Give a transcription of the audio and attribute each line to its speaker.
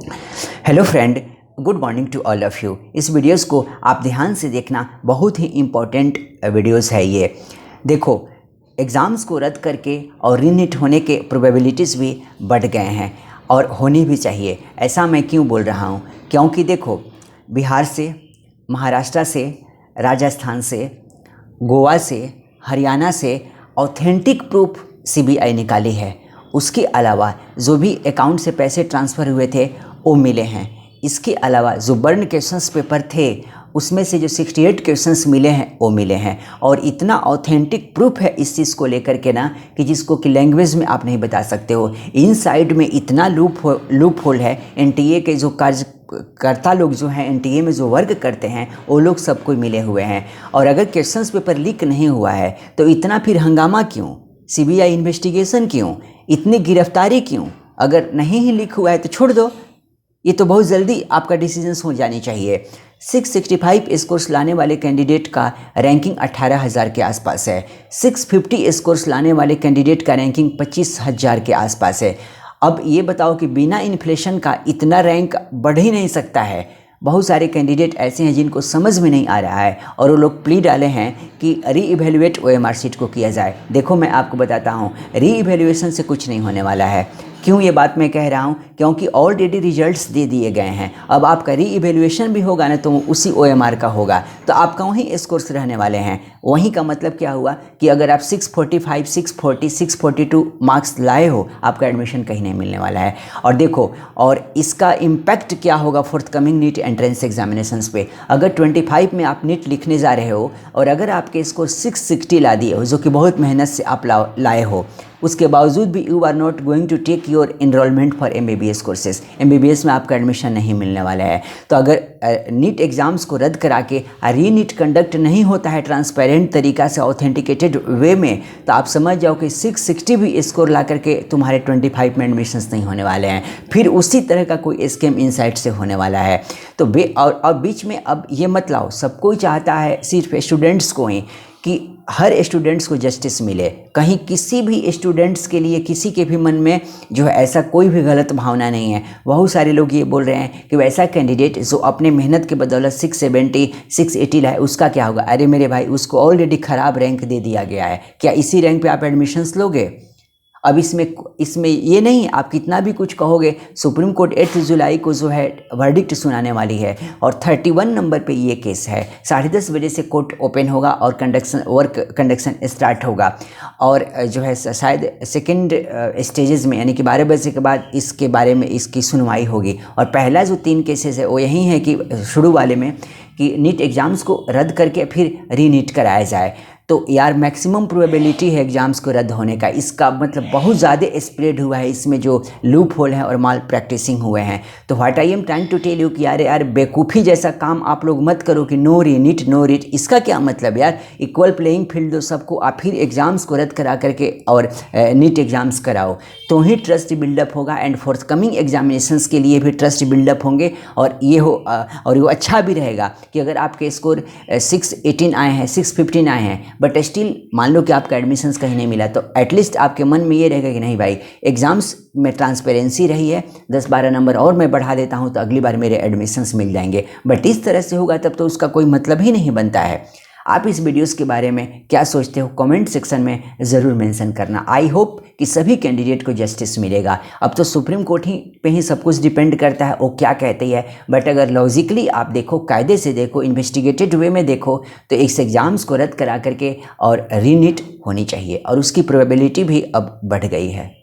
Speaker 1: Hello friend, good morning to all of you. इस videos को आप ध्यान से देखना, बहुत ही इम्पोर्टेंट वीडियोस है ये। देखो, एग्ज़ाम्स को रद्द करके और रीनीट होने के प्रोबेबिलिटीज़ भी बढ़ गए हैं और होनी भी चाहिए। ऐसा मैं क्यों बोल रहा हूँ? क्योंकि देखो, बिहार से, महाराष्ट्र से, राजस्थान से, गोवा से, हरियाणा से ऑथेंटिक प्रूफ सीबीआई निकाली है। उसके अलावा जो भी अकाउंट से पैसे ट्रांसफ़र हुए थे वो मिले हैं। इसके अलावा जो बर्न क्वेश्चंस पेपर थे उसमें से जो 68 क्वेश्चंस मिले हैं वो मिले हैं। और इतना ऑथेंटिक प्रूफ है इस चीज़ को लेकर के ना कि जिसको कि लैंग्वेज में आप नहीं बता सकते हो। इन साइड में इतना लूप होल है। एनटीए के जो कार्यकर्ता लोग जो हैं, एनटीए में जो वर्क करते हैं, वो लोग सबको मिले हुए हैं। और अगर क्वेश्चंस पेपर लीक नहीं हुआ है तो इतना फिर हंगामा क्यों? सीबीआई इन्वेस्टिगेशन क्यों? इतनी गिरफ्तारी क्यों? अगर नहीं ही लीक हुआ है तो छोड़ दो। ये तो बहुत जल्दी आपका डिसीजन हो जानी चाहिए। 665 स्कोर्स लाने वाले कैंडिडेट का रैंकिंग 18,000 के आसपास है। 650 स्कोर्स लाने वाले कैंडिडेट का रैंकिंग 25,000 के आसपास है। अब ये बताओ कि बिना इन्फ्लेशन का इतना रैंक बढ़ ही नहीं सकता है। बहुत सारे कैंडिडेट ऐसे हैं जिनको समझ में नहीं आ रहा है और वो लोग प्ली डाले हैं कि री इवेल्युएट ओएमआर शीट को किया जाए। देखो, मैं आपको बताता हूँ, री इवेल्युएशन से कुछ नहीं होने वाला है। क्यों ये बात मैं कह रहा हूँ? क्योंकि ऑलरेडी रिजल्ट्स दे दिए गए हैं। अब आपका री इवेल्युएशन भी होगा ना तो उसी ओएमआर का होगा, तो आपका वहीं स्कोर्स रहने वाले हैं। वहीं का मतलब क्या हुआ कि अगर आप 645, 640, 642 मार्क्स लाए हो, आपका एडमिशन कहीं नहीं मिलने वाला है। और देखो, और इसका इम्पैक्ट क्या होगा फोर्थकमिंग नीट एंट्रेंस एग्जामिनेशंस पे। अगर 25 में आप नीट लिखने जा रहे हो और अगर आपके स्कोर 660 ला दिए हो, जो कि बहुत मेहनत से आप लाए हो, उसके बावजूद भी you are not going to take your enrollment for MBBS courses. MBBS में आपका एडमिशन नहीं मिलने वाला है। तो अगर नीट एग्ज़ाम्स को रद्द करा के री नीट कंडक्ट नहीं होता है ट्रांसपेरेंट तरीका से, ऑथेंटिकेटेड वे में, तो आप समझ जाओ कि 660 भी स्कोर ला करके तुम्हारे 25 में एडमिशन्स नहीं होने वाले हैं। फिर उसी तरह का कोई स्कैम इनसाइड से होने वाला है। तो और बीच में अब ये मत लाओ, सब कोई चाहता है सिर्फ स्टूडेंट्स को ही कि हर स्टूडेंट्स को जस्टिस मिले। कहीं किसी भी स्टूडेंट्स के लिए, किसी के भी मन में जो है ऐसा कोई भी गलत भावना नहीं है। बहुत सारे लोग ये बोल रहे हैं कि वैसा कैंडिडेट जो अपने मेहनत के बदौलत 670, 680 लाए, उसका क्या होगा? अरे मेरे भाई, उसको ऑलरेडी ख़राब रैंक दे दिया गया है। क्या इसी रैंक पे आप एडमिशन्स लोगे? अब इसमें ये नहीं, आप कितना भी कुछ कहोगे, सुप्रीम कोर्ट 8 जुलाई को जो है वर्डिक्ट सुनाने वाली है और 31 नंबर पे ये केस है। 10:30 बजे से कोर्ट ओपन होगा और कंडक्शन स्टार्ट होगा। और जो है शायद सेकंड स्टेजेस में, यानी कि 12 बजे के बाद इसके बारे में इसकी सुनवाई होगी। और पहला जो 3 केसेस है वो यही है कि शुरू वाले में कि नीट एग्ज़ाम्स को रद्द करके फिर री नीट कराया जाए। तो यार, मैक्सिमम प्रोबेबिलिटी है एग्ज़ाम्स को रद्द होने का। इसका मतलब बहुत ज़्यादा स्प्रेड हुआ है, इसमें जो लूप होल है और माल प्रैक्टिसिंग हुए हैं। तो what I am trying to tell you कि यार बेवकूफ़ी जैसा काम आप लोग मत करो कि नो रीनीट नो रीट। इसका क्या मतलब यार? इक्वल प्लेइंग फील्ड दो सबको, आप फिर एग्ज़ाम्स को रद्द करा करके और नीट एग्ज़ाम्स कराओ, तो ही ट्रस्ट बिल्डअप होगा एंड फोर्थकमिंग एग्जामिनेशंस के लिए भी ट्रस्ट बिल्डअप होंगे। और वो अच्छा भी रहेगा कि अगर आपके स्कोर 618 आए हैं, 615 आए हैं, बट स्टिल मान लो कि आपका एडमिशन्स कहीं नहीं मिला, तो एटलीस्ट आपके मन में ये रहेगा कि नहीं भाई, एग्ज़ाम्स में ट्रांसपेरेंसी रही है, 10-12 नंबर और मैं बढ़ा देता हूँ तो अगली बार मेरे एडमिशन्स मिल जाएंगे। बट इस तरह से होगा तब तो उसका कोई मतलब ही नहीं बनता है। आप इस वीडियोस के बारे में क्या सोचते हो? कमेंट सेक्शन में ज़रूर मेंशन करना। आई होप कि सभी कैंडिडेट को जस्टिस मिलेगा। अब तो सुप्रीम कोर्ट पे ही सब कुछ डिपेंड करता है वो क्या कहती है। बट अगर लॉजिकली आप देखो, कायदे से देखो, इन्वेस्टिगेटेड वे में देखो, तो इस एग्ज़ाम्स को रद्द करा करके और रीनीट होनी चाहिए और उसकी प्रोबेबिलिटी भी अब बढ़ गई है।